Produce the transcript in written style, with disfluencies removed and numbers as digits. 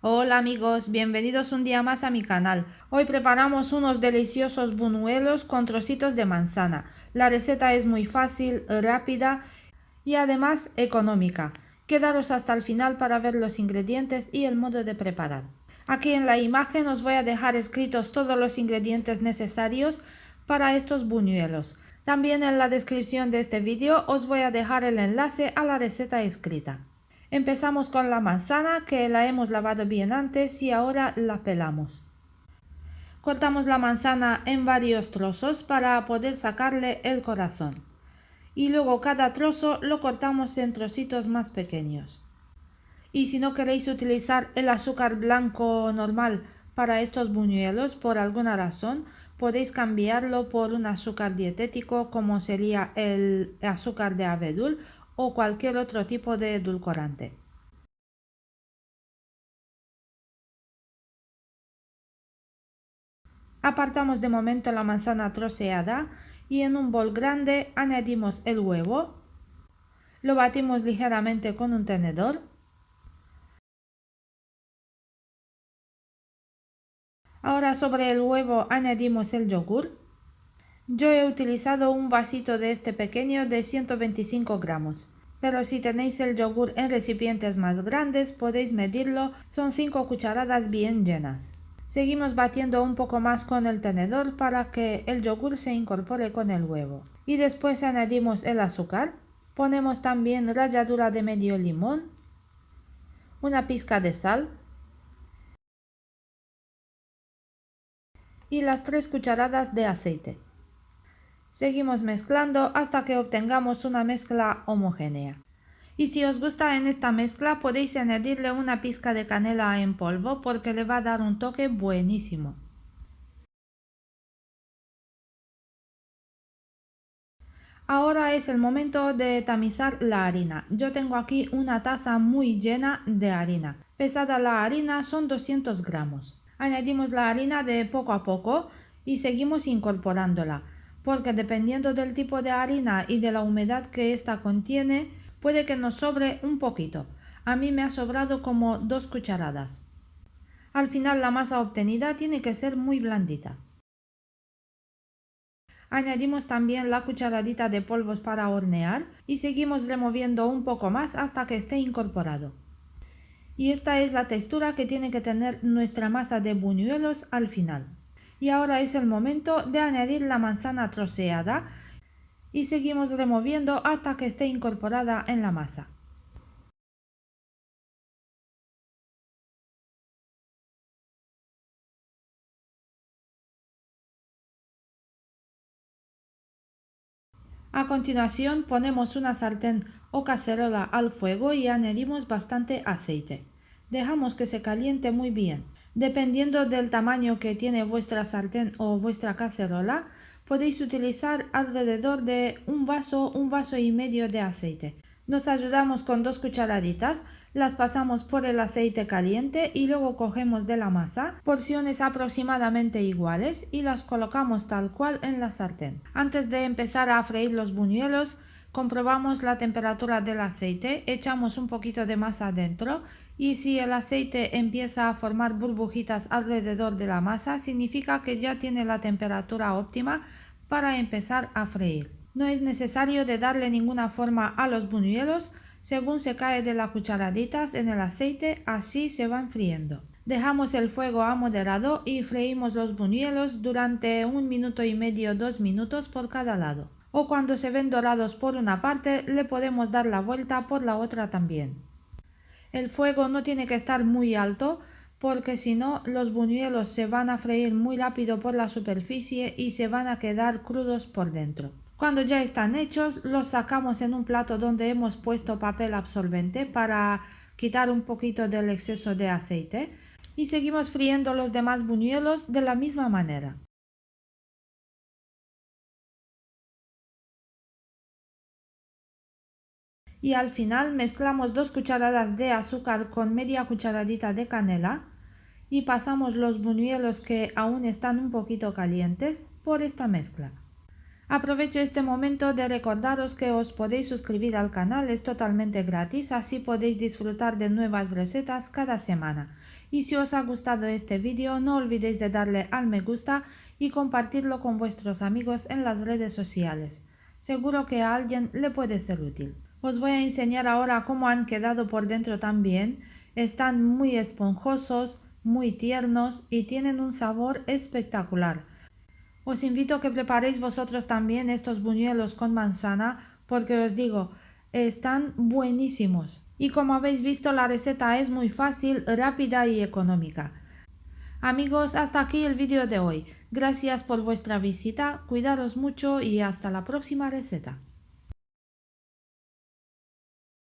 Hola amigos, bienvenidos un día más a mi canal. Hoy preparamos unos deliciosos buñuelos con trocitos de manzana. La receta es muy fácil, rápida y además económica. Quedaros hasta el final para ver los ingredientes y el modo de preparar. Aquí en la imagen os voy a dejar escritos todos los ingredientes necesarios para estos buñuelos. También en la descripción de este vídeo os voy a dejar el enlace a la receta escrita. Empezamos con la manzana, que la hemos lavado bien antes y ahora la pelamos. Cortamos la manzana en varios trozos para poder sacarle el corazón. Y luego cada trozo lo cortamos en trocitos más pequeños. Y si no queréis utilizar el azúcar blanco normal para estos buñuelos por alguna razón, podéis cambiarlo por un azúcar dietético como sería el azúcar de abedul o cualquier otro tipo de edulcorante. Apartamos de momento la manzana troceada y en un bol grande añadimos el huevo. Lo batimos ligeramente con un tenedor. Ahora sobre el huevo añadimos el yogur. Yo he utilizado un vasito de este pequeño de 125 gramos. Pero si tenéis el yogur en recipientes más grandes podéis medirlo, son 5 cucharadas bien llenas. Seguimos batiendo un poco más con el tenedor para que el yogur se incorpore con el huevo. Y después añadimos el azúcar. Ponemos también ralladura de medio limón, una pizca de sal y las 3 cucharadas de aceite. Seguimos mezclando hasta que obtengamos una mezcla homogénea. Y si os gusta en esta mezcla podéis añadirle una pizca de canela en polvo porque le va a dar un toque buenísimo. Ahora es el momento de tamizar la harina. Yo tengo aquí una taza muy llena de harina. Pesada la harina son 200 gramos. Añadimos la harina de poco a poco y seguimos incorporándola, porque dependiendo del tipo de harina y de la humedad que ésta contiene, puede que nos sobre un poquito. A mí me ha sobrado como 2 cucharadas. Al final la masa obtenida tiene que ser muy blandita. Añadimos también la cucharadita de polvos para hornear y seguimos removiendo un poco más hasta que esté incorporado. Y esta es la textura que tiene que tener nuestra masa de buñuelos al final. Y ahora es el momento de añadir la manzana troceada y seguimos removiendo hasta que esté incorporada en la masa. A continuación ponemos una sartén o cacerola al fuego y añadimos bastante aceite. Dejamos que se caliente muy bien. Dependiendo del tamaño que tiene vuestra sartén o vuestra cacerola, podéis utilizar alrededor de un vaso y medio de aceite. Nos ayudamos con 2 cucharaditas, las pasamos por el aceite caliente y luego cogemos de la masa porciones aproximadamente iguales y las colocamos tal cual en la sartén. Antes de empezar a freír los buñuelos, comprobamos la temperatura del aceite, echamos un poquito de masa dentro y si el aceite empieza a formar burbujitas alrededor de la masa, significa que ya tiene la temperatura óptima para empezar a freír. No es necesario de darle ninguna forma a los buñuelos, según se cae de las cucharaditas en el aceite, así se van friendo. Dejamos el fuego a moderado y freímos los buñuelos durante 1 minuto y medio, 2 minutos por cada lado. O cuando se ven dorados por una parte, le podemos dar la vuelta por la otra también. El fuego no tiene que estar muy alto porque si no los buñuelos se van a freír muy rápido por la superficie y se van a quedar crudos por dentro. Cuando ya están hechos los sacamos en un plato donde hemos puesto papel absorbente para quitar un poquito del exceso de aceite y seguimos friendo los demás buñuelos de la misma manera. Y al final mezclamos 2 cucharadas de azúcar con media cucharadita de canela y pasamos los buñuelos que aún están un poquito calientes por esta mezcla. Aprovecho este momento de recordaros que os podéis suscribir al canal, es totalmente gratis, así podéis disfrutar de nuevas recetas cada semana. Y si os ha gustado este vídeo, no olvidéis de darle al me gusta y compartirlo con vuestros amigos en las redes sociales. Seguro que a alguien le puede ser útil. Os voy a enseñar ahora cómo han quedado por dentro también. Están muy esponjosos, muy tiernos y tienen un sabor espectacular. Os invito a que preparéis vosotros también estos buñuelos con manzana porque os digo, están buenísimos. Y como habéis visto, la receta es muy fácil, rápida y económica. Amigos, hasta aquí el vídeo de hoy. Gracias por vuestra visita, cuidaros mucho y hasta la próxima receta.